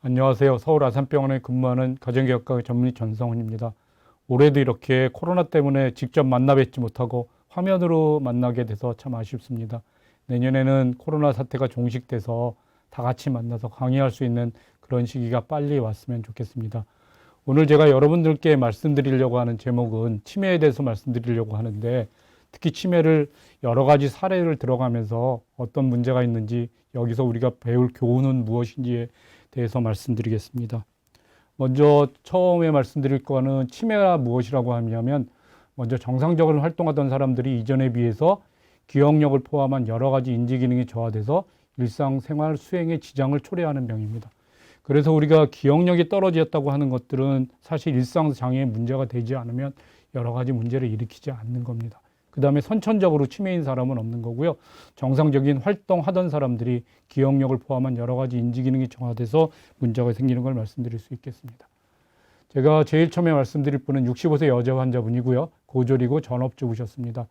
안녕하세요. 서울 아산병원에 근무하는 가정의학과 전문의 전성훈입니다. 올해도 이렇게 코로나 때문에 직접 만나 뵙지 못하고 화면으로 만나게 돼서 참 아쉽습니다. 내년에는 코로나 사태가 종식돼서 다 같이 만나서 강의할 수 있는 그런 시기가 빨리 왔으면 좋겠습니다. 오늘 제가 여러분들께 말씀드리려고 하는 제목은 치매에 대해서 말씀드리려고 하는데, 특히 치매를 여러 가지 사례를 들어가면서 어떤 문제가 있는지, 여기서 우리가 배울 교훈은 무엇인지에 대해서 말씀드리겠습니다. 먼저 처음에 말씀드릴 거는 치매가 무엇이라고 하냐면, 먼저 정상적으로 활동하던 사람들이 이전에 비해서 기억력을 포함한 여러 가지 인지 기능이 저하돼서 일상생활 수행에 지장을 초래하는 병입니다. 그래서 우리가 기억력이 떨어졌다고 하는 것들은 사실 일상장애에 문제가 되지 않으면 여러 가지 문제를 일으키지 않는 겁니다. 그 다음에 선천적으로 치매인 사람은 없는 거고요. 정상적인 활동하던 사람들이 기억력을 포함한 여러 가지 인지 기능이 저하돼서 문제가 생기는 걸 말씀드릴 수 있겠습니다. 제가 제일 처음에 말씀드릴 분은 65세 여자 환자분이고요. 고졸이고 전업주부셨습니다.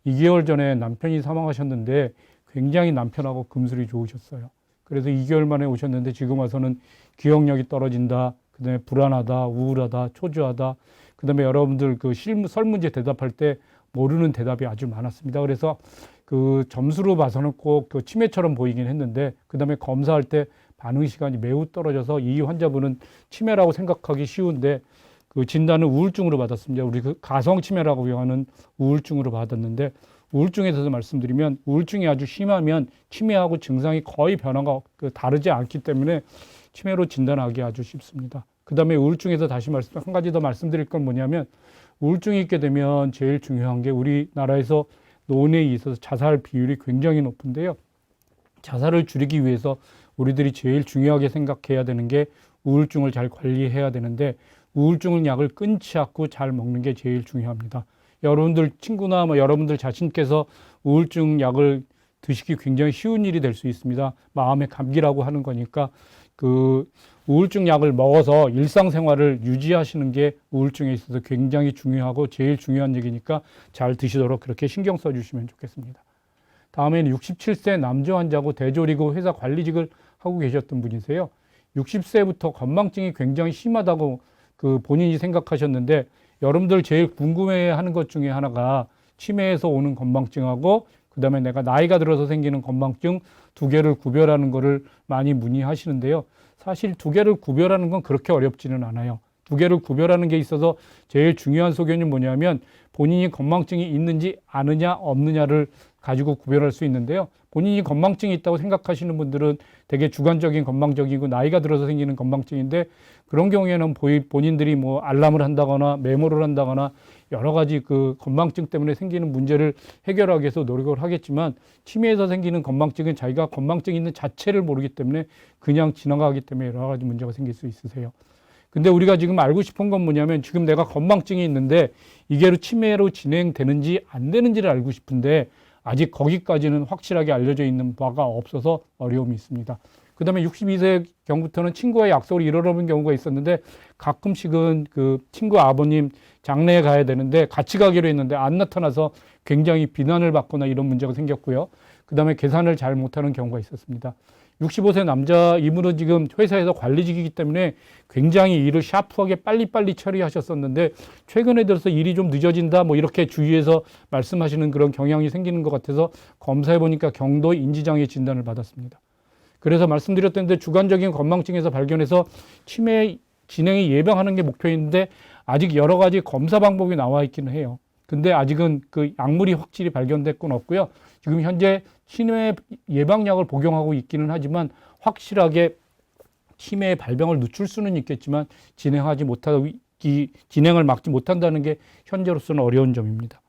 2개월 전에 남편이 사망하셨는데 굉장히 남편하고 금술이 좋으셨어요. 그래서 2개월 만에 오셨는데 지금 와서는 기억력이 떨어진다, 그 다음에 불안하다, 우울하다, 초조하다, 그 다음에 여러분들 그 설문지 대답할 때 모르는 대답이 아주 많았습니다. 그래서 그 점수로 봐서는 꼭 그 치매처럼 보이긴 했는데, 그 다음에 검사할 때 반응 시간이 매우 떨어져서 이 환자분은 치매라고 생각하기 쉬운데 그 진단은 우울증으로 받았습니다. 우리 그 가성 치매라고 하는 우울증으로 받았는데, 우울증에 대해서 말씀드리면 우울증이 아주 심하면 치매하고 증상이 거의 변화가 다르지 않기 때문에 치매로 진단하기 아주 쉽습니다. 그 다음에 우울증에서 다시 한 가지 더 말씀드릴 건 뭐냐면, 우울증이 있게 되면 제일 중요한 게 우리나라에서 노인에 있어서 자살 비율이 굉장히 높은데요. 자살을 줄이기 위해서 우리들이 제일 중요하게 생각해야 되는 게 우울증을 잘 관리해야 되는데, 우울증 약을 끊지 않고 잘 먹는 게 제일 중요합니다. 여러분들 친구나 여러분들 자신께서 우울증 약을 드시기 굉장히 쉬운 일이 될 수 있습니다. 마음의 감기라고 하는 거니까 그 우울증 약을 먹어서 일상생활을 유지하시는 게 우울증에 있어서 굉장히 중요하고 제일 중요한 얘기니까 잘 드시도록 그렇게 신경 써주시면 좋겠습니다. 다음에는 67세 남자 환자고 대졸이고 회사 관리직을 하고 계셨던 분이세요. 60세부터 건망증이 굉장히 심하다고 그 본인이 생각하셨는데, 여러분들 제일 궁금해하는 것 중에 하나가 치매에서 오는 건망증하고 그 다음에 내가 나이가 들어서 생기는 건망증 두 개를 구별하는 거를 많이 문의하시는데요. 사실 두 개를 구별하는 건 그렇게 어렵지는 않아요. 두 개를 구별하는 게 있어서 제일 중요한 소견이 뭐냐면, 본인이 건망증이 있는지 아느냐 없느냐를 가지고 구별할 수 있는데요. 본인이 건망증이 있다고 생각하시는 분들은 되게 주관적인 건망증이고 나이가 들어서 생기는 건망증인데, 그런 경우에는 본인들이 뭐 알람을 한다거나 메모를 한다거나 여러 가지 그 건망증 때문에 생기는 문제를 해결하기 위해서 노력을 하겠지만, 치매에서 생기는 건망증은 자기가 건망증이 있는 자체를 모르기 때문에 그냥 지나가기 때문에 여러 가지 문제가 생길 수 있으세요. 근데 우리가 지금 알고 싶은 건 뭐냐면, 지금 내가 건망증이 있는데 이게 치매로 진행되는지 안 되는지를 알고 싶은데 아직 거기까지는 확실하게 알려져 있는 바가 없어서 어려움이 있습니다. 그 다음에 62세 경부터는 친구와 약속을 잃어버린 경우가 있었는데, 가끔씩은 그 친구 아버님 장례에 가야 되는데 같이 가기로 했는데 안 나타나서 굉장히 비난을 받거나 이런 문제가 생겼고요. 그 다음에 계산을 잘 못하는 경우가 있었습니다. 65세 남자, 이분은 지금 회사에서 관리직이기 때문에 굉장히 일을 샤프하게 빨리빨리 처리하셨었는데, 최근에 들어서 일이 좀 늦어진다 뭐 이렇게 주위에서 말씀하시는 그런 경향이 생기는 것 같아서 검사해보니까 경도 인지장애 진단을 받았습니다. 그래서 말씀드렸던 데 주관적인 건망증에서 발견해서 치매 진행이 예방하는 게 목표인데, 아직 여러 가지 검사 방법이 나와 있기는 해요. 근데 아직은 그 약물이 확실히 발견될 건 없고요. 지금 현재 치매 예방약을 복용하고 있기는 하지만 확실하게 치매의 발병을 늦출 수는 있겠지만 진행을 막지 못한다는 게 현재로서는 어려운 점입니다.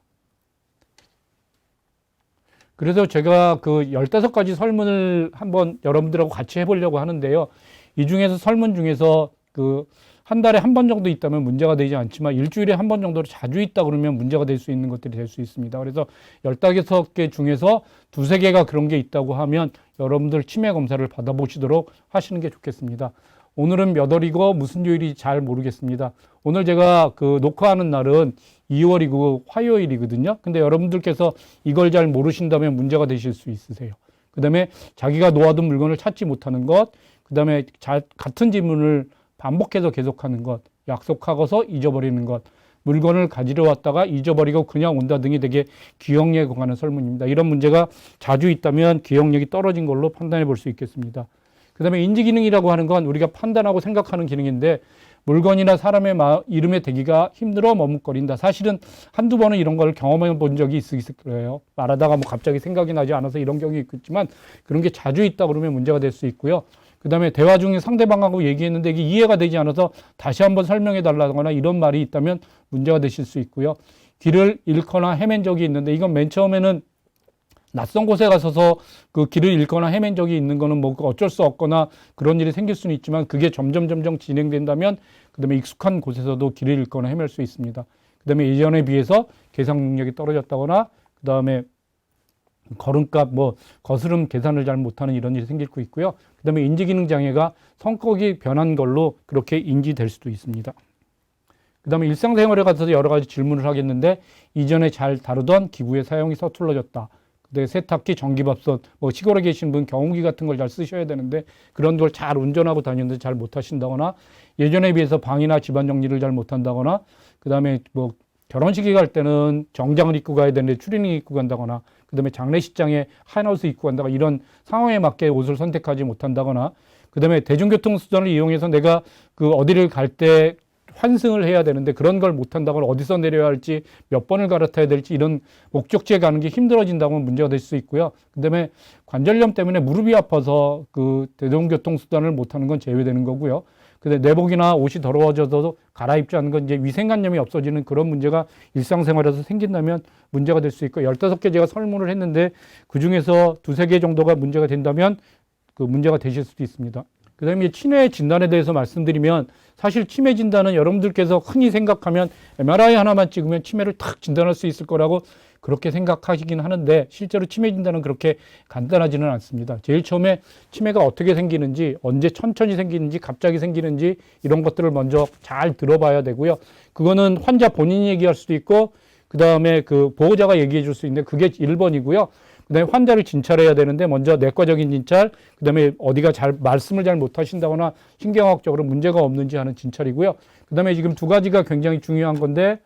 그래서 제가 그 15가지 설문을 한번 여러분들하고 같이 해보려고 하는데요. 이 중에서 설문 중에서 그 한 달에 한 번 정도 있다면 문제가 되지 않지만 일주일에 한 번 정도로 자주 있다 그러면 문제가 될 수 있는 것들이 될 수 있습니다. 그래서 15개 중에서 2-3개가 그런 게 있다고 하면 여러분들 치매 검사를 받아보시도록 하시는 게 좋겠습니다. 오늘은 몇 월이고 무슨 요일이 잘 모르겠습니다. 오늘 제가 그 녹화하는 날은 2월이고 화요일이거든요. 근데 여러분들께서 이걸 잘 모르신다면 문제가 되실 수 있으세요. 그 다음에 자기가 놓아둔 물건을 찾지 못하는 것, 그다음에 같은 질문을 반복해서 계속하는 것, 약속하고서 잊어버리는 것, 물건을 가지러 왔다가 잊어버리고 그냥 온다 등이 되게 기억력에 관한 설문입니다. 이런 문제가 자주 있다면 기억력이 떨어진 걸로 판단해 볼 수 있겠습니다. 그다음에 인지기능이라고 하는 건 우리가 판단하고 생각하는 기능인데 물건이나 사람의 이름에 대기가 힘들어 머뭇거린다. 사실은 한두 번은 이런 걸 경험해 본 적이 있을 거예요. 말하다가 뭐 갑자기 생각이 나지 않아서 이런 경우가 있겠지만 그런 게 자주 있다 그러면 문제가 될 수 있고요. 그 다음에 대화 중에 상대방하고 얘기했는데 이게 이해가 되지 않아서 다시 한번 설명해 달라거나 이런 말이 있다면 문제가 되실 수 있고요. 길을 잃거나 헤맨 적이 있는데 이건 맨 처음에는 낯선 곳에 가서서 그 길을 잃거나 헤맨 적이 있는 거는 뭐 어쩔 수 없거나 그런 일이 생길 수는 있지만 그게 점점 진행된다면 그다음에 익숙한 곳에서도 길을 잃거나 헤맬 수 있습니다. 그다음에 예전에 비해서 계산 능력이 떨어졌다거나 그다음에 걸음값 뭐 거스름 계산을 잘 못하는 이런 일이 생길 수 있고요. 그다음에 인지기능 장애가 성격이 변한 걸로 그렇게 인지될 수도 있습니다. 그다음에 일상생활에 가서 여러 가지 질문을 하겠는데 이전에 잘 다루던 기구의 사용이 서툴러졌다. 근데 세탁기, 전기밥솥, 뭐 시골에 계신 분 경운기 같은 걸 잘 쓰셔야 되는데 그런 걸 잘 운전하고 다니는데 잘 못하신다거나 예전에 비해서 방이나 집안 정리를 잘 못한다거나 그다음에 뭐 결혼식에 갈 때는 정장을 입고 가야 되는데 추리닝 입고 간다거나 그다음에 장례식장에 하얀옷을 입고 간다거나 이런 상황에 맞게 옷을 선택하지 못한다거나 그다음에 대중교통 수단을 이용해서 내가 그 어디를 갈 때 환승을 해야 되는데 그런 걸 못한다거나 어디서 내려야 할지 몇 번을 갈아타야 될지 이런 목적지에 가는 게 힘들어진다면 문제가 될 수 있고요. 그다음에 관절염 때문에 무릎이 아파서 그 대중교통 수단을 못하는 건 제외되는 거고요. 근데 내복이나 옷이 더러워져도 갈아입지 않는 건 이제 위생관념이 없어지는 그런 문제가 일상생활에서 생긴다면 문제가 될 수 있고 15개 제가 설문을 했는데 그중에서 2-3개 정도가 문제가 된다면 그 문제가 되실 수도 있습니다. 그 다음에 치매 진단에 대해서 말씀드리면 사실 치매 진단은 여러분들께서 흔히 생각하면 MRI 하나만 찍으면 치매를 탁 진단할 수 있을 거라고 그렇게 생각하시긴 하는데 실제로 치매 진단은 그렇게 간단하지는 않습니다. 제일 처음에 치매가 어떻게 생기는지, 언제 천천히 생기는지, 갑자기 생기는지 이런 것들을 먼저 잘 들어봐야 되고요. 그거는 환자 본인이 얘기할 수도 있고 그 다음에 그 보호자가 얘기해 줄 수 있는데 그게 1번이고요. 그 다음에 환자를 진찰해야 되는데 먼저 내과적인 진찰, 그 다음에 어디가 말씀을 잘 못하신다거나 신경학적으로 문제가 없는지 하는 진찰이고요. 그 다음에 지금 2가지가 굉장히 중요한 건데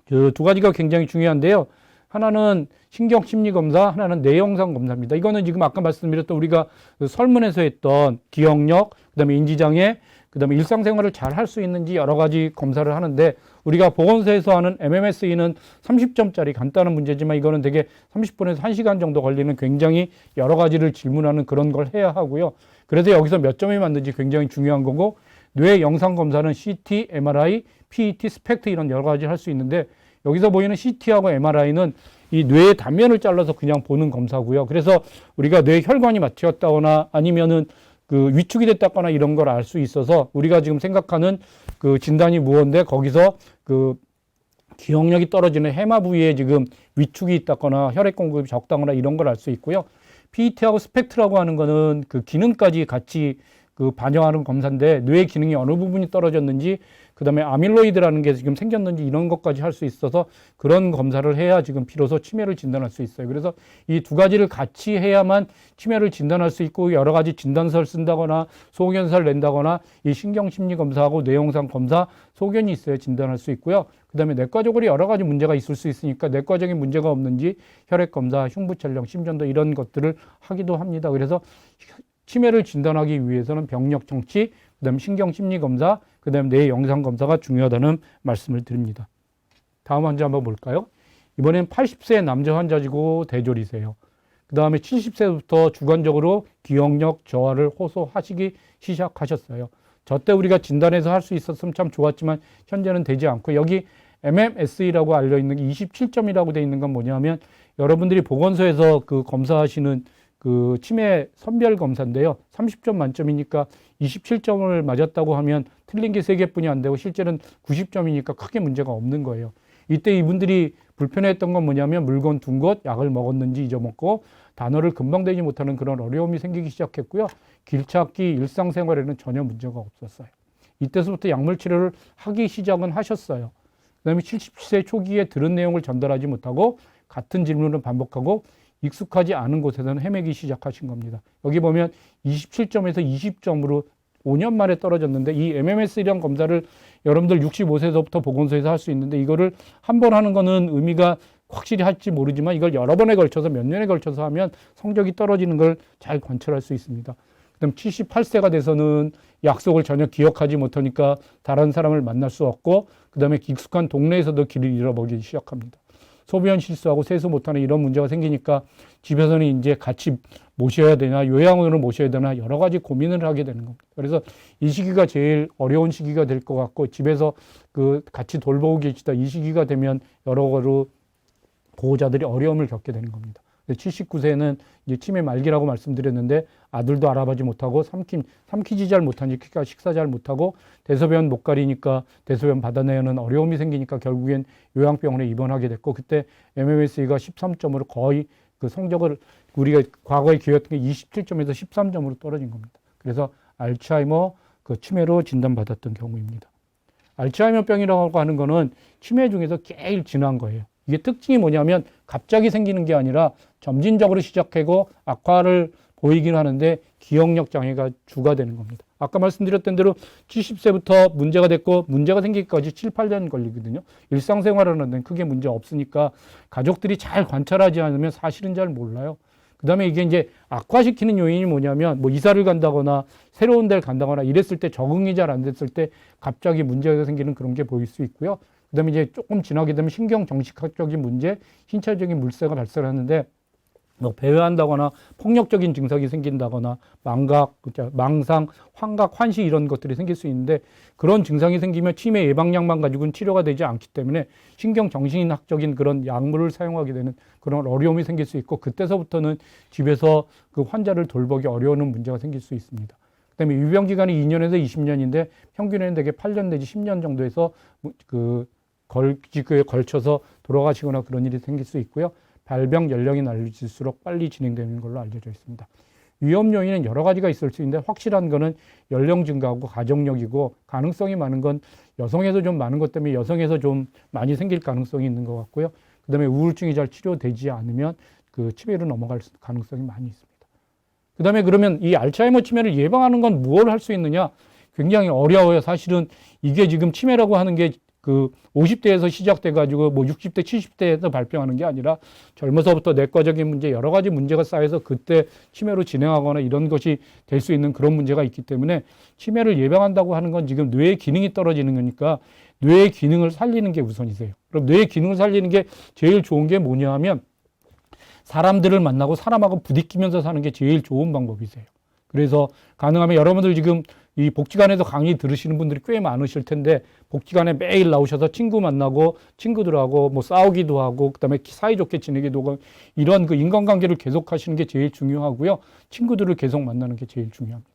그 2가지가 굉장히 중요한데요. 하나는 신경심리검사, 하나는 뇌영상검사입니다. 이거는 지금 아까 말씀드렸던 우리가 그 설문에서 했던 기억력, 그 다음에 인지장애, 그 다음에 일상생활을 잘 할 수 있는지 여러 가지 검사를 하는데 우리가 보건소에서 하는 MMSE는 30점짜리 간단한 문제지만 이거는 되게 30분에서 1시간 정도 걸리는 굉장히 여러 가지를 질문하는 그런 걸 해야 하고요. 그래서 여기서 몇 점이 맞는지 굉장히 중요한 거고 뇌 영상 검사는 CT, MRI, PET, 스펙트 이런 여러 가지 할 수 있는데 여기서 보이는 CT하고 MRI는 이 뇌의 단면을 잘라서 그냥 보는 검사고요. 그래서 우리가 뇌 혈관이 막혔다거나 아니면은 그 위축이 됐다거나 이런 걸 알 수 있어서 우리가 지금 생각하는 그 진단이 무언데 거기서 그 기억력이 떨어지는 해마 부위에 지금 위축이 있다거나 혈액 공급이 적다거나 이런 걸 알 수 있고요. PET하고 스펙트라고 하는 거는 그 기능까지 같이 그 반영하는 검사인데 뇌의 기능이 어느 부분이 떨어졌는지 그 다음에 아밀로이드라는 게 지금 생겼는지 이런 것까지 할 수 있어서 그런 검사를 해야 지금 비로소 치매를 진단할 수 있어요. 그래서 이 2가지를 같이 해야만 치매를 진단할 수 있고 여러 가지 진단서를 쓴다거나 소견서를 낸다거나 이 신경심리검사하고 뇌영상 검사 소견이 있어야 진단할 수 있고요. 그 다음에 내과적으로 여러 가지 문제가 있을 수 있으니까 내과적인 문제가 없는지 혈액검사, 흉부촬영, 심전도 이런 것들을 하기도 합니다. 그래서 치매를 진단하기 위해서는 병력 정치, 그 다음에 신경심리검사, 그 다음에 뇌 영상검사가 중요하다는 말씀을 드립니다. 다음 환자 한번 볼까요? 이번엔 80세 남자 환자시고 대졸이세요. 그 다음에 70세부터 주관적으로 기억력 저하를 호소하시기 시작하셨어요. 저 때 우리가 진단해서 할 수 있었으면 참 좋았지만 현재는 되지 않고 여기 MMSE라고 알려있는 게 27점이라고 되어 있는 건 뭐냐면 여러분들이 보건소에서 그 검사하시는 그 치매 선별 검사인데요. 30점 만점이니까 27점을 맞았다고 하면 틀린 게 3개뿐이 안 되고 실제는 90점이니까 크게 문제가 없는 거예요. 이때 이분들이 불편했던 건 뭐냐면 물건 둔 곳, 약을 먹었는지 잊어먹고 단어를 금방 대지 못하는 그런 어려움이 생기기 시작했고요. 길 찾기, 일상생활에는 전혀 문제가 없었어요. 이때서부터 약물 치료를 하기 시작은 하셨어요. 그 다음에 70세 초기에 들은 내용을 전달하지 못하고 같은 질문을 반복하고 익숙하지 않은 곳에서는 헤매기 시작하신 겁니다. 여기 보면 27점에서 20점으로 5년 만에 떨어졌는데 이 MMS랑 검사를 여러분들 65세서부터 보건소에서 할 수 있는데 이거를 한 번 하는 거는 의미가 확실히 할지 모르지만 이걸 여러 번에 걸쳐서 몇 년에 걸쳐서 하면 성적이 떨어지는 걸 잘 관찰할 수 있습니다. 그다음 78세가 돼서는 약속을 전혀 기억하지 못하니까 다른 사람을 만날 수 없고 그다음에 익숙한 동네에서도 길을 잃어버리기 시작합니다. 소변 실수하고 세수 못하는 이런 문제가 생기니까 집에서는 이제 같이 모셔야 되나 요양원으로 모셔야 되나 여러 가지 고민을 하게 되는 겁니다. 그래서 이 시기가 제일 어려운 시기가 될 것 같고 집에서 그 같이 돌보고 계시다 이 시기가 되면 여러 가지로 보호자들이 어려움을 겪게 되는 겁니다. 79세는 이제 치매 말기라고 말씀드렸는데 아들도 알아보지 못하고 삼키지 잘 못하니까 식사 잘 못하고 대소변 못 가리니까 대소변 받아내는 어려움이 생기니까 결국엔 요양병원에 입원하게 됐고 그때 MMSE가 13점으로 거의 그 성적을 우리가 과거에 기억했던 게 27점에서 13점으로 떨어진 겁니다. 그래서 알츠하이머 그 치매로 진단받았던 경우입니다. 알츠하이머병이라고 하는 거는 치매 중에서 제일 진한 거예요. 이게 특징이 뭐냐면 갑자기 생기는 게 아니라 점진적으로 시작하고 악화를 보이긴 하는데 기억력 장애가 주가 되는 겁니다. 아까 말씀드렸던 대로 70세부터 문제가 됐고 문제가 생기기까지 7, 8년 걸리거든요. 일상생활하는 데는 크게 문제 없으니까 가족들이 잘 관찰하지 않으면 사실은 잘 몰라요. 그 다음에 이게 이제 악화시키는 요인이 뭐냐면 뭐 이사를 간다거나 새로운 데를 간다거나 이랬을 때 적응이 잘 안 됐을 때 갑자기 문제가 생기는 그런 게 보일 수 있고요. 그 다음에 이제 조금 지나게 되면 신경정신학적인 문제, 신체적인 물세가 발생하는데 뭐 배회한다거나 폭력적인 증상이 생긴다거나 망각, 망상, 환각, 환시 이런 것들이 생길 수 있는데 그런 증상이 생기면 치매 예방약만 가지고는 치료가 되지 않기 때문에 신경정신학적인 그런 약물을 사용하게 되는 그런 어려움이 생길 수 있고 그때서부터는 집에서 그 환자를 돌보기 어려운 문제가 생길 수 있습니다. 그다음에 유병 기간이 2년에서 20년인데 평균에는 대개 8년 내지 10년 정도에서 그에 걸쳐서 돌아가시거나 그런 일이 생길 수 있고요. 발병 연령이 낮을수록 빨리 진행되는 걸로 알려져 있습니다. 위험 요인은 여러 가지가 있을 수 있는데 확실한 거는 연령 증가하고 가족력이고 가능성이 많은 건 여성에서 좀 많은 것 때문에 여성에서 좀 많이 생길 가능성이 있는 것 같고요. 그다음에 우울증이 잘 치료되지 않으면 그 치매로 넘어갈 가능성이 많이 있습니다. 그다음에 그러면 이 알츠하이머 치매를 예방하는 건 무엇을 할 수 있느냐? 굉장히 어려워요. 사실은 이게 지금 치매라고 하는 게 그 50대에서 시작돼가지고 뭐 60대, 70대에서 발병하는 게 아니라 젊어서부터 내과적인 문제, 여러 가지 문제가 쌓여서 그때 치매로 진행하거나 이런 것이 될 수 있는 그런 문제가 있기 때문에 치매를 예방한다고 하는 건 지금 뇌의 기능이 떨어지는 거니까 뇌의 기능을 살리는 게 우선이세요. 그럼 뇌의 기능을 살리는 게 제일 좋은 게 뭐냐 하면 사람들을 만나고 사람하고 부딪히면서 사는 게 제일 좋은 방법이세요. 그래서 가능하면 여러분들 지금 이 복지관에서 강의 들으시는 분들이 꽤 많으실 텐데 복지관에 매일 나오셔서 친구 만나고 친구들하고 뭐 싸우기도 하고 그다음에 사이좋게 지내기도 하고 이런 그 인간관계를 계속 하시는 게 제일 중요하고요. 친구들을 계속 만나는 게 제일 중요합니다.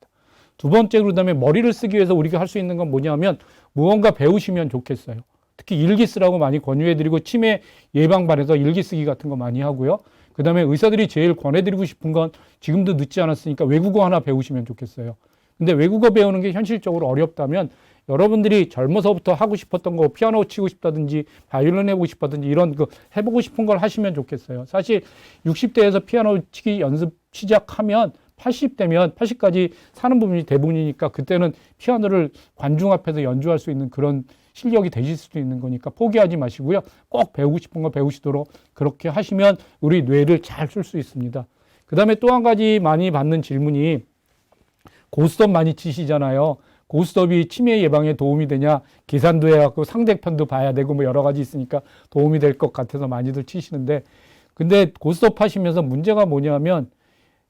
두 번째로 그다음에 머리를 쓰기 위해서 우리가 할 수 있는 건 뭐냐면 무언가 배우시면 좋겠어요. 특히 일기 쓰라고 많이 권유해드리고 치매 예방반에서 일기 쓰기 같은 거 많이 하고요. 그 다음에 의사들이 제일 권해드리고 싶은 건 지금도 늦지 않았으니까 외국어 하나 배우시면 좋겠어요. 근데 외국어 배우는 게 현실적으로 어렵다면 여러분들이 젊어서부터 하고 싶었던 거 피아노 치고 싶다든지 바이올린 해보고 싶다든지 이런 그 해보고 싶은 걸 하시면 좋겠어요. 사실 60대에서 피아노 치기 연습 시작하면 80대면 80까지 사는 부분이 대부분이니까 그때는 피아노를 관중 앞에서 연주할 수 있는 그런 실력이 되실 수도 있는 거니까 포기하지 마시고요. 꼭 배우고 싶은 거 배우시도록 그렇게 하시면 우리 뇌를 잘 쓸 수 있습니다. 그 다음에 또 한 가지 많이 받는 질문이 고스톱 많이 치시잖아요. 고스톱이 치매 예방에 도움이 되냐? 계산도 해갖고 상대편도 봐야 되고 뭐 여러 가지 있으니까 도움이 될 것 같아서 많이들 치시는데 근데 고스톱 하시면서 문제가 뭐냐면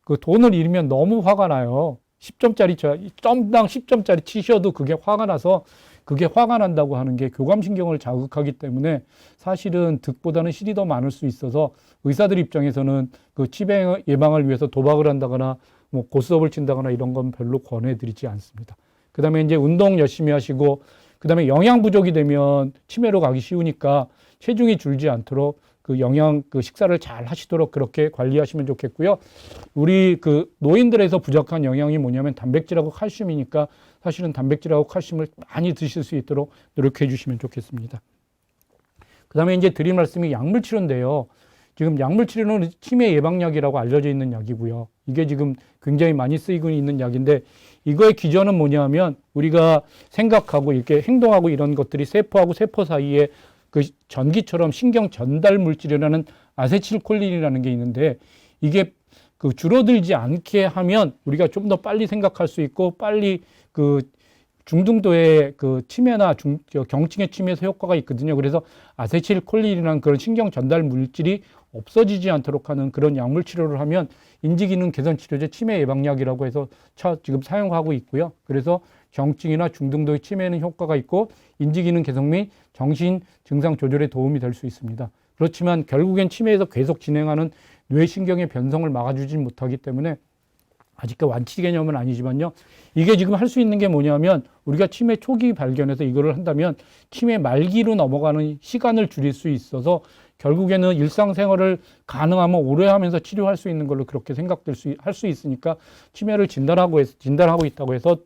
그 돈을 잃으면 너무 화가 나요. 10점짜리 점당 10점짜리 치셔도 그게 화가 나서 그게 화가 난다고 하는 게 교감신경을 자극하기 때문에 사실은 득보다는 실이 더 많을 수 있어서 의사들 입장에서는 그 치매 예방을 위해서 도박을 한다거나 뭐 고스톱을 친다거나 이런 건 별로 권해드리지 않습니다. 그 다음에 이제 운동 열심히 하시고 그 다음에 영양 부족이 되면 치매로 가기 쉬우니까 체중이 줄지 않도록 그 그 식사를 잘 하시도록 그렇게 관리하시면 좋겠고요. 우리 그 노인들에서 부족한 영양이 뭐냐면 단백질하고 칼슘이니까 사실은 단백질하고 칼슘을 많이 드실 수 있도록 노력해 주시면 좋겠습니다. 그 다음에 이제 드릴 말씀이 약물 치료인데요. 지금 약물 치료는 치매 예방약이라고 알려져 있는 약이고요. 이게 지금 굉장히 많이 쓰이고 있는 약인데 이거의 기전은 뭐냐면 우리가 생각하고 이렇게 행동하고 이런 것들이 세포하고 세포 사이에 그 전기처럼 신경 전달 물질이라는 아세틸콜린이라는 게 있는데 이게 그 줄어들지 않게 하면 우리가 좀 더 빨리 생각할 수 있고 빨리 그 중등도의 그 치매나 경증의 치매에서 효과가 있거든요. 그래서 아세틸콜린이라는 그런 신경 전달 물질이 없어지지 않도록 하는 그런 약물 치료를 하면 인지기능 개선 치료제 치매 예방약이라고 해서 지금 사용하고 있고요. 그래서 경증이나 중등도의 치매에는 효과가 있고 인지기능 개선 및 정신 증상 조절에 도움이 될 수 있습니다. 그렇지만 결국엔 치매에서 계속 진행하는 뇌신경의 변성을 막아주지 못하기 때문에 아직까지 완치 개념은 아니지만요. 이게 지금 할 수 있는 게 뭐냐면 우리가 치매 초기 발견해서 이거를 한다면 치매 말기로 넘어가는 시간을 줄일 수 있어서 결국에는 일상생활을 가능하면 오래 하면서 치료할 수 있는 걸로 그렇게 할 수 있으니까 치매를 진단하고 있다고 해서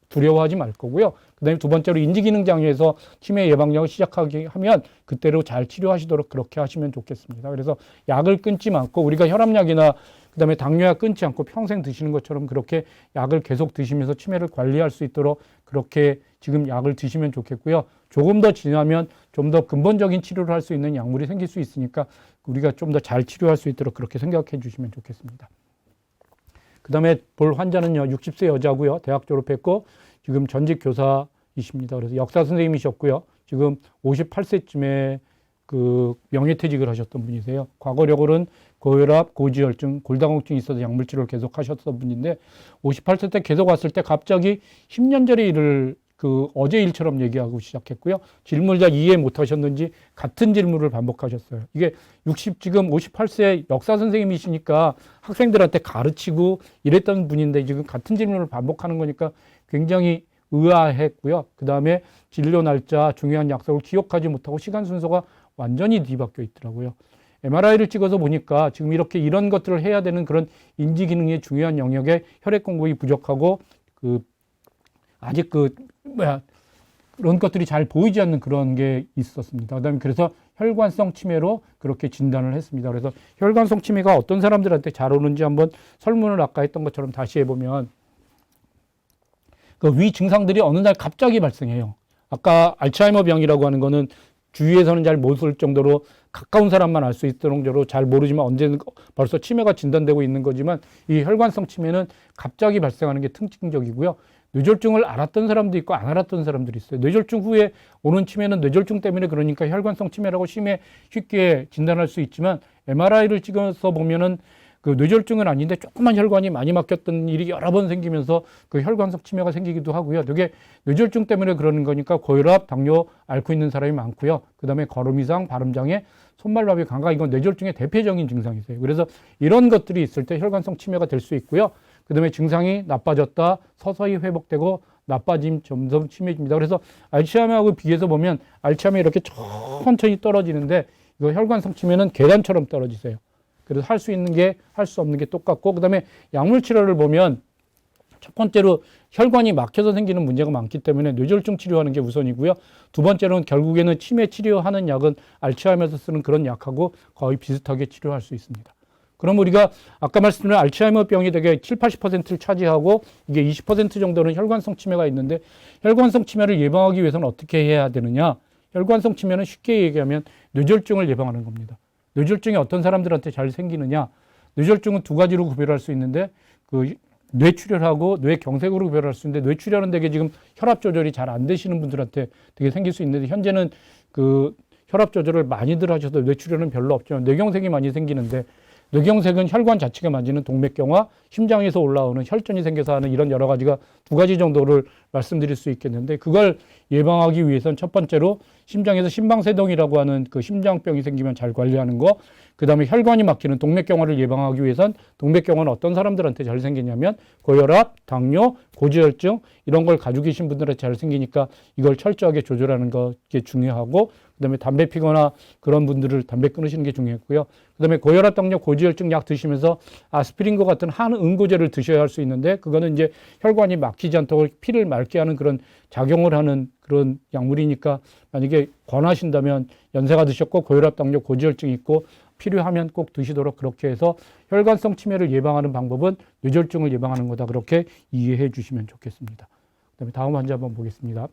두려워하지 말 거고요. 그다음에 두 번째로 인지기능 장애에서 치매 예방약을 시작하게 하면 그때로 잘 치료하시도록 그렇게 하시면 좋겠습니다. 그래서 약을 끊지 않고 우리가 혈압약이나 그다음에 당뇨약 끊지 않고 평생 드시는 것처럼 그렇게 약을 계속 드시면서 치매를 관리할 수 있도록 그렇게 지금 약을 드시면 좋겠고요. 조금 더 지나면 좀 더 근본적인 치료를 할 수 있는 약물이 생길 수 있으니까 우리가 좀 더 잘 치료할 수 있도록 그렇게 생각해 주시면 좋겠습니다. 그다음에 볼 환자는요, 60세 여자고요. 대학 졸업했고 지금 전직 교사이십니다. 그래서 역사 선생님이셨고요. 지금 58세쯤에 그 명예퇴직을 하셨던 분이세요. 과거력은 고혈압, 고지혈증, 골다공증이 있어서 약물치료를 계속 하셨던 분인데 58세 때 계속 왔을 때 갑자기 10년 전의 일을 그 어제 일처럼 얘기하고 시작했고요. 질문을 잘 이해 못 하셨는지 같은 질문을 반복하셨어요. 이게 지금 58세 역사 선생님이시니까 학생들한테 가르치고 이랬던 분인데 지금 같은 질문을 반복하는 거니까 굉장히 의아했고요. 그 다음에 진료 날짜, 중요한 약속을 기억하지 못하고 시간 순서가 완전히 뒤바뀌어 있더라고요. MRI를 찍어서 보니까 지금 이런 것들을 해야 되는 그런 인지 기능의 중요한 영역에 혈액 공급이 부족하고 아직 그런 것들이 잘 보이지 않는 그런 게 있었습니다. 그다음에 그래서 혈관성 치매로 그렇게 진단을 했습니다. 그래서 혈관성 치매가 어떤 사람들한테 잘 오는지 한번 설문을 아까 했던 것처럼 다시 해보면 그 위 증상들이 어느 날 갑자기 발생해요. 아까 알츠하이머 병이라고 하는 거는 주위에서는 잘 모를 정도로 가까운 사람만 알 수 있을 정도로 잘 모르지만 언제는 벌써 치매가 진단되고 있는 거지만 이 혈관성 치매는 갑자기 발생하는 게 특징적이고요. 뇌졸중을 알았던 사람도 있고 안 알았던 사람들이 있어요. 뇌졸중 후에 오는 치매는 뇌졸중 때문에 그러니까 혈관성 치매라고 쉽게 진단할 수 있지만 MRI를 찍어서 보면은 그 뇌졸중은 아닌데 조그만 혈관이 많이 막혔던 일이 여러 번 생기면서 그 혈관성 치매가 생기기도 하고요. 이게 뇌졸중 때문에 그러는 거니까 고혈압, 당뇨 앓고 있는 사람이 많고요. 그다음에 걸음 이상, 발음 장애, 손발마비, 감각 이건 뇌졸중의 대표적인 증상이세요. 그래서 이런 것들이 있을 때 혈관성 치매가 될 수 있고요. 그다음에 증상이 나빠졌다, 서서히 회복되고 나빠짐, 점점 심해집니다. 그래서 알츠하이머하고 비교해서 보면 알츠하이머 이렇게 천천히 떨어지는데 이거 혈관성 치매는 계단처럼 떨어지세요. 그래서 할 수 있는 게 할 수 없는 게 똑같고 그다음에 약물 치료를 보면 첫 번째로 혈관이 막혀서 생기는 문제가 많기 때문에 뇌졸중 치료하는 게 우선이고요. 두 번째로는 결국에는 치매 치료하는 약은 알츠하이머에서 쓰는 그런 약하고 거의 비슷하게 치료할 수 있습니다. 그럼 우리가 아까 말씀드린 알츠하이머 병이 되게 7, 80%를 차지하고 이게 20% 정도는 혈관성 치매가 있는데 혈관성 치매를 예방하기 위해서는 어떻게 해야 되느냐? 혈관성 치매는 쉽게 얘기하면 뇌졸중을 예방하는 겁니다. 뇌졸중이 어떤 사람들한테 잘 생기느냐? 뇌졸중은 두 가지로 구별할 수 있는데 그 뇌출혈하고 뇌경색으로 구별할 수 있는데 뇌출혈은 되게 지금 혈압 조절이 잘 안 되시는 분들한테 되게 생길 수 있는데 현재는 그 혈압 조절을 많이들 하셔서 뇌출혈은 별로 없지만 뇌경색이 많이 생기는데 뇌경색은 혈관 자체가 만지는 동맥경화, 심장에서 올라오는 혈전이 생겨서 하는 이런 여러 가지가 두 가지 정도를 말씀드릴 수 있겠는데 그걸 예방하기 위해서는 첫 번째로 심장에서 심방세동이라고 하는 그 심장병이 생기면 잘 관리하는 거, 그 다음에 혈관이 막히는 동맥경화를 예방하기 위해선 동맥경화는 어떤 사람들한테 잘 생기냐면 고혈압, 당뇨, 고지혈증 이런 걸 가지고 계신 분들한테 잘 생기니까 이걸 철저하게 조절하는 게 중요하고 그다음에 담배 피거나 그런 분들을 담배 끊으시는 게 중요했고요. 그다음에 고혈압, 당뇨, 고지혈증 약 드시면서 아스피린과 같은 항응고제를 드셔야 할 수 있는데 그거는 이제 혈관이 막히지 않도록 피를 맑게 하는 그런 작용을 하는 그런 약물이니까 만약에 권하신다면 연세가 드셨고 고혈압, 당뇨, 고지혈증이 있고 필요하면 꼭 드시도록 그렇게 해서 혈관성 치매를 예방하는 방법은 뇌졸중을 예방하는 거다. 그렇게 이해해 주시면 좋겠습니다. 그다음에 다음 환자 한번 보겠습니다.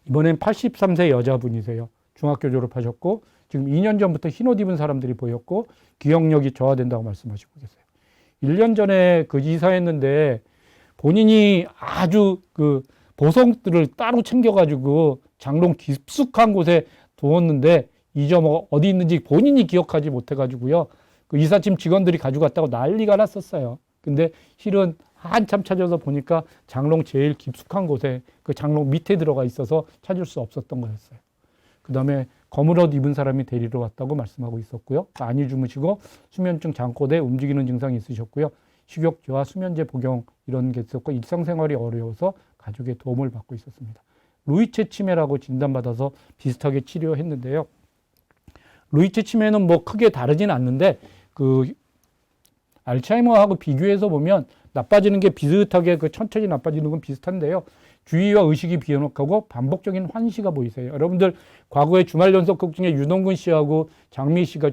이번엔 83세 여자분이세요. 중학교 졸업하셨고 지금 2년 전부터 흰옷 입은 사람들이 보였고 기억력이 저하된다고 말씀하시고 계세요. 1년 전에 그 이사했는데 본인이 아주 그 보석들을 따로 챙겨가지고 장롱 깊숙한 곳에 두었는데 어디 있는지 본인이 기억하지 못해가지고요. 그 이삿짐 직원들이 가져갔다고 난리가 났었어요. 근데 실은 한참 찾아서 보니까 장롱 제일 깊숙한 곳에 그 장롱 밑에 들어가 있어서 찾을 수 없었던 거였어요. 그 다음에 검은 옷 입은 사람이 데리러 왔다고 말씀하고 있었고요. 많이 주무시고 수면증, 잠꼬대, 움직이는 증상이 있으셨고요. 식욕저하, 수면제 복용 이런 게 있었고 일상생활이 어려워서 가족의 도움을 받고 있었습니다. 루이체 치매라고 진단받아서 비슷하게 치료했는데요. 루이체 치매는 뭐 크게 다르진 않는데 그 알츠하이머하고 비교해서 보면 나빠지는 게 비슷하게 그 천천히 나빠지는 건 비슷한데요. 주의와 의식이 비현혹하고 반복적인 환시가 보이세요. 여러분들 과거에 주말 연속극 중에 유동근 씨하고 장미 씨가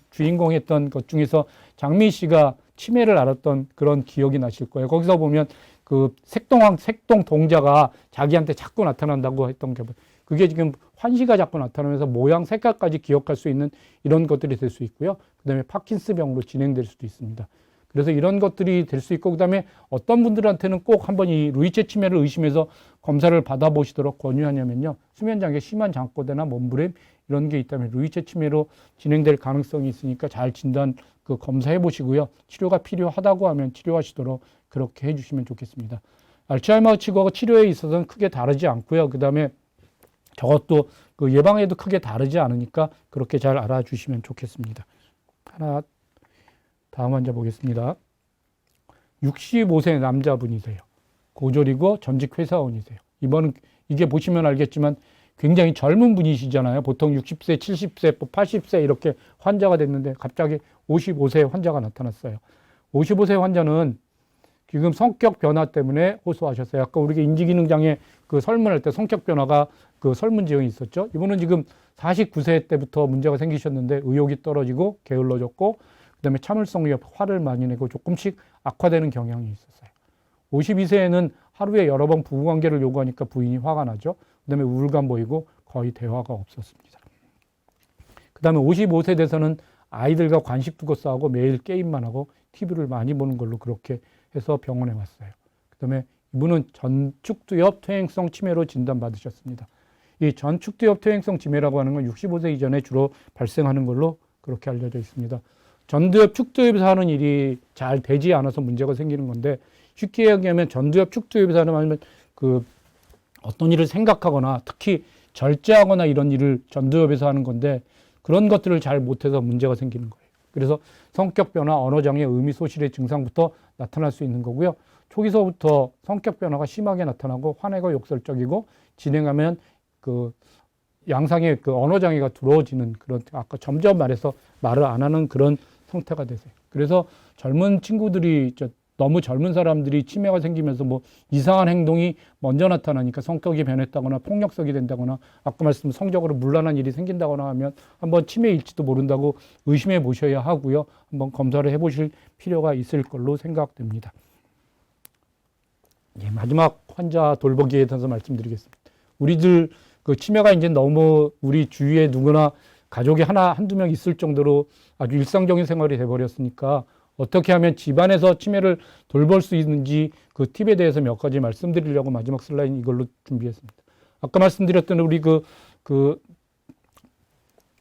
주인공했던 것 중에서 장미 씨가 치매를 앓았던 그런 기억이 나실 거예요. 거기서 보면 그 색동 동자가 자기한테 자꾸 나타난다고 했던 게 그게 지금 환시가 자꾸 나타나면서 모양 색깔까지 기억할 수 있는 이런 것들이 될 수 있고요. 그다음에 파킨스병으로 진행될 수도 있습니다. 그래서 이런 것들이 될 수 있고 그다음에 어떤 분들한테는 꼭 한번 이 루이체 치매를 의심해서 검사를 받아보시도록 권유하냐면요. 수면장애, 심한 잠꼬대나 몸부림 이런 게 있다면 루이체 치매로 진행될 가능성이 있으니까 잘 진단 검사해 보시고요. 치료가 필요하다고 하면 치료하시도록 그렇게 해주시면 좋겠습니다. 알츠하이머 치과 치료에 있어서는 크게 다르지 않고요. 그다음에 저것도 그 예방에도 크게 다르지 않으니까 그렇게 잘 알아주시면 좋겠습니다. 다음 환자 보겠습니다. 65세 남자분이세요. 고졸이고 전직 회사원이세요. 이번은 이게 보시면 알겠지만 굉장히 젊은 분이시잖아요. 보통 60세, 70세, 80세 이렇게 환자가 됐는데 갑자기 55세 환자가 나타났어요. 55세 환자는 지금 성격 변화 때문에 호소하셨어요. 아까 우리가 인지기능장애 그 설문할 때 성격 변화가 그 설문지형이 있었죠. 이분은 지금 49세 때부터 문제가 생기셨는데 의욕이 떨어지고 게을러졌고 그다음에 참을성이 화를 많이 내고 조금씩 악화되는 경향이 있었어요. 52세에는 하루에 여러 번 부부관계를 요구하니까 부인이 화가 나죠. 그다음에 우울감 보이고 거의 대화가 없었습니다. 그다음에 55세 돼서는 아이들과 관식 두고 싸우고 매일 게임만 하고 TV를 많이 보는 걸로 그렇게 해서 병원에 왔어요. 그다음에 이분은 전축두엽 퇴행성 치매로 진단받으셨습니다. 이 전축두엽 퇴행성 치매라고 하는 건 65세 이전에 주로 발생하는 걸로 그렇게 알려져 있습니다. 전두엽, 축두엽에서 하는 일이 잘 되지 않아서 문제가 생기는 건데 쉽게 얘기하면 전두엽, 축두엽에서 하는 그 어떤 일을 생각하거나 특히 절제하거나 이런 일을 전두엽에서 하는 건데 그런 것들을 잘 못해서 문제가 생기는 거예요. 그래서 성격 변화, 언어장애, 의미 소실의 증상부터 나타날 수 있는 거고요. 초기서부터 성격 변화가 심하게 나타나고 화내고 욕설적이고 진행하면 그 양상의 그 언어장애가 두려워지는 그런 아까 점점 말해서 말을 안 하는 그런 상태가 되세요. 그래서 젊은 친구들이 너무 젊은 사람들이 치매가 생기면서 뭐 이상한 행동이 먼저 나타나니까 성격이 변했다거나 폭력성이 된다거나 아까 말씀 성적으로 문란한 일이 생긴다거나 하면 한번 치매일지도 모른다고 의심해 보셔야 하고요. 한번 검사를 해 보실 필요가 있을 걸로 생각됩니다. 예, 마지막 환자 돌보기에 대해서 말씀드리겠습니다. 우리들 그 치매가 이제 너무 우리 주위에 누구나 가족이 한두 명 있을 정도로 아주 일상적인 생활이 돼버렸으니까 어떻게 하면 집안에서 치매를 돌볼 수 있는지 그 팁에 대해서 몇 가지 말씀드리려고 마지막 슬라이드 이걸로 준비했습니다. 아까 말씀드렸던 우리 그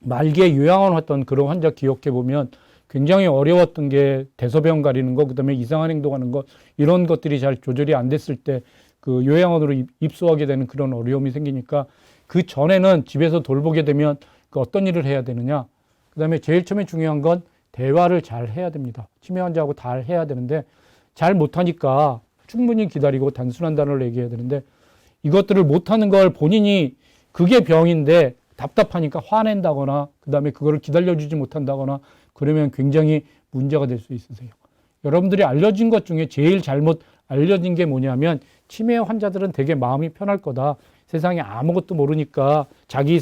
말기에 요양원 왔던 그런 환자 기억해 보면 굉장히 어려웠던 게 대소변 가리는 거, 그다음에 이상한 행동하는 거 이런 것들이 잘 조절이 안 됐을 때 그 요양원으로 입소하게 되는 그런 어려움이 생기니까 그 전에는 집에서 돌보게 되면 그 어떤 일을 해야 되느냐. 그다음에 제일 처음에 중요한 건 대화를 잘 해야 됩니다. 치매 환자하고 잘 해야 되는데 잘 못하니까 충분히 기다리고 단순한 단어를 얘기해야 되는데 이것들을 못하는 걸 본인이 그게 병인데 답답하니까 화낸다거나 그다음에 그거를 기다려주지 못한다거나 그러면 굉장히 문제가 될 수 있으세요. 여러분들이 알려진 것 중에 제일 잘못 알려진 게 뭐냐면 치매 환자들은 되게 마음이 편할 거다. 세상에 아무것도 모르니까 자기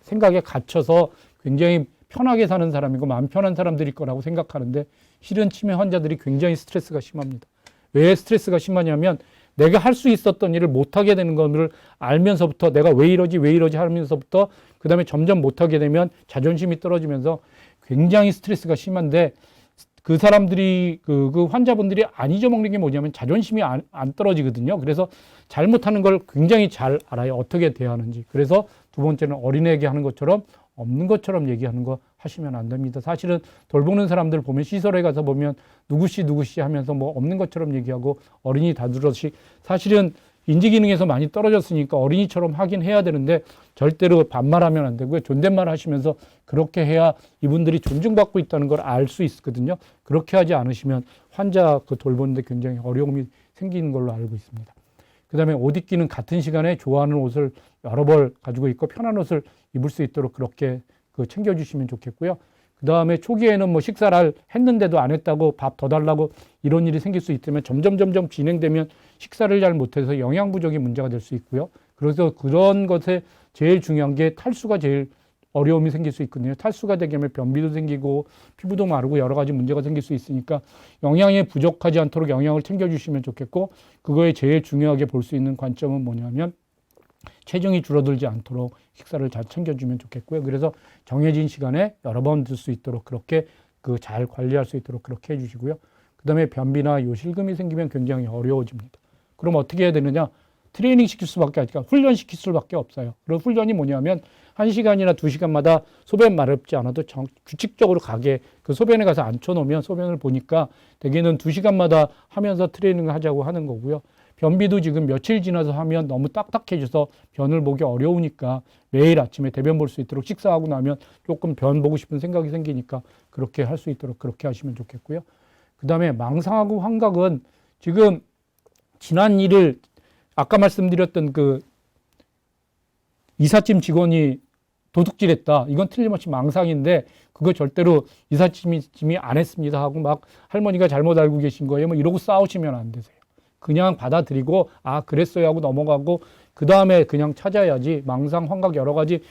생각에 갇혀서 굉장히 편하게 사는 사람이고 마음 편한 사람들일 거라고 생각하는데 실은 치매 환자들이 굉장히 스트레스가 심합니다. 왜 스트레스가 심하냐면 내가 할 수 있었던 일을 못하게 되는 것을 알면서부터 내가 왜 이러지 하면서부터 그 다음에 점점 못하게 되면 자존심이 떨어지면서 굉장히 스트레스가 심한데 그 사람들이 그 환자분들이 안 잊어먹는 게 뭐냐면 자존심이 안 떨어지거든요. 그래서 잘못하는 걸 굉장히 잘 알아요. 어떻게 대해야 하는지. 그래서 두 번째는 어린애에게 하는 것처럼 없는 것처럼 얘기하는 거 하시면 안 됩니다. 사실은 돌보는 사람들 보면 시설에 가서 보면 누구씨 하면서 뭐 없는 것처럼 얘기하고 어린이 다루듯이 사실은 인지기능에서 많이 떨어졌으니까 어린이처럼 하긴 해야 되는데 절대로 반말하면 안 되고요. 존댓말 하시면서 그렇게 해야 이분들이 존중받고 있다는 걸 알 수 있거든요. 그렇게 하지 않으시면 환자 돌보는데 굉장히 어려움이 생기는 걸로 알고 있습니다. 그 다음에 옷 입기는 같은 시간에 좋아하는 옷을 여러 벌 가지고 있고 편한 옷을 입을 수 있도록 그렇게 챙겨주시면 좋겠고요. 그 다음에 초기에는 뭐 식사를 했는데도 안 했다고 밥 더 달라고 이런 일이 생길 수 있다면 점점 진행되면 식사를 잘 못해서 영양 부족이 문제가 될 수 있고요. 그래서 그런 것에 제일 중요한 게 탈수가 제일 어려움이 생길 수 있거든요. 탈수가 되게 되면 변비도 생기고 피부도 마르고 여러 가지 문제가 생길 수 있으니까 영양에 부족하지 않도록 영양을 챙겨주시면 좋겠고 그거에 제일 중요하게 볼 수 있는 관점은 뭐냐면 체중이 줄어들지 않도록 식사를 잘 챙겨주면 좋겠고요. 그래서 정해진 시간에 여러 번 들 수 있도록 그렇게 잘 관리할 수 있도록 그렇게 해주시고요. 그 다음에 변비나 요실금이 생기면 굉장히 어려워집니다. 그럼 어떻게 해야 되느냐? 트레이닝 시킬 수밖에 없으니까 훈련시킬 수밖에 없어요. 그런 훈련이 뭐냐면 1시간이나 2시간마다 소변 마렵지 않아도 규칙적으로 가게 그 소변에 가서 앉혀놓으면 소변을 보니까 대개는 2시간마다 하면서 트레이닝을 하자고 하는 거고요. 변비도 지금 며칠 지나서 하면 너무 딱딱해져서 변을 보기 어려우니까 매일 아침에 대변 볼 수 있도록 식사하고 나면 조금 변 보고 싶은 생각이 생기니까 그렇게 할 수 있도록 그렇게 하시면 좋겠고요. 그 다음에 망상하고 환각은 지금 지난 일을 아까 말씀드렸던 이삿짐 직원이 도둑질했다. 이건 틀림없이 망상인데 그거 절대로 이삿짐이 안 했습니다 하고 막 할머니가 잘못 알고 계신 거예요. 뭐 이러고 싸우시면 안 되세요. 그냥 받아들이고 그랬어요 하고 넘어가고 그 다음에 그냥 찾아야지 망상, 환각 여러 가지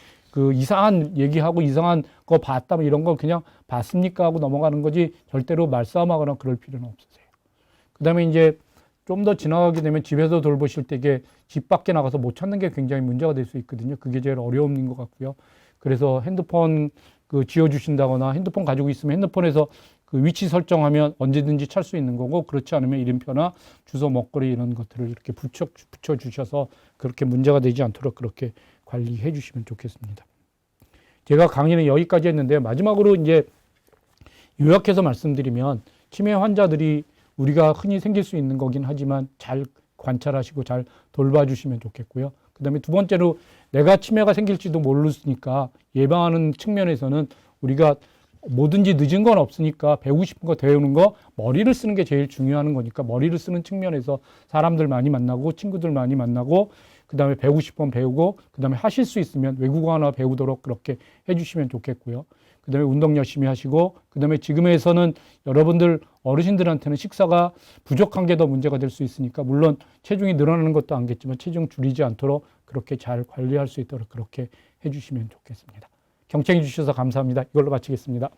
이상한 얘기하고 이상한 거 봤다 뭐 이런 거 그냥 봤습니까 하고 넘어가는 거지 절대로 말싸움하거나 그럴 필요는 없으세요. 그 다음에 이제 좀 더 지나가게 되면 집에서 돌보실 때 이게 집 밖에 나가서 못 찾는 게 굉장히 문제가 될 수 있거든요. 그게 제일 어려움인 것 같고요. 그래서 핸드폰 지워주신다거나 핸드폰 가지고 있으면 핸드폰에서 위치 설정하면 언제든지 찾을 수 있는 거고 그렇지 않으면 이름표나 주소, 먹거리 이런 것들을 이렇게 붙여주셔서 그렇게 문제가 되지 않도록 그렇게 관리해 주시면 좋겠습니다. 제가 강의는 여기까지 했는데 마지막으로 이제 요약해서 말씀드리면 치매 환자들이 우리가 흔히 생길 수 있는 거긴 하지만 잘 관찰하시고 잘 돌봐주시면 좋겠고요. 그 다음에 두 번째로 내가 치매가 생길지도 모르니까 예방하는 측면에서는 우리가 뭐든지 늦은 건 없으니까 배우고 싶은 거 배우는 거 머리를 쓰는 게 제일 중요한 거니까 머리를 쓰는 측면에서 사람들 많이 만나고 친구들 많이 만나고 그 다음에 배우고 싶으면 배우고 그 다음에 하실 수 있으면 외국어 하나 배우도록 그렇게 해주시면 좋겠고요. 그 다음에 운동 열심히 하시고 그 다음에 지금에서는 여러분들 어르신들한테는 식사가 부족한 게 더 문제가 될 수 있으니까 물론 체중이 늘어나는 것도 안겠지만 체중 줄이지 않도록 그렇게 잘 관리할 수 있도록 그렇게 해주시면 좋겠습니다. 경청해 주셔서 감사합니다. 이걸로 마치겠습니다.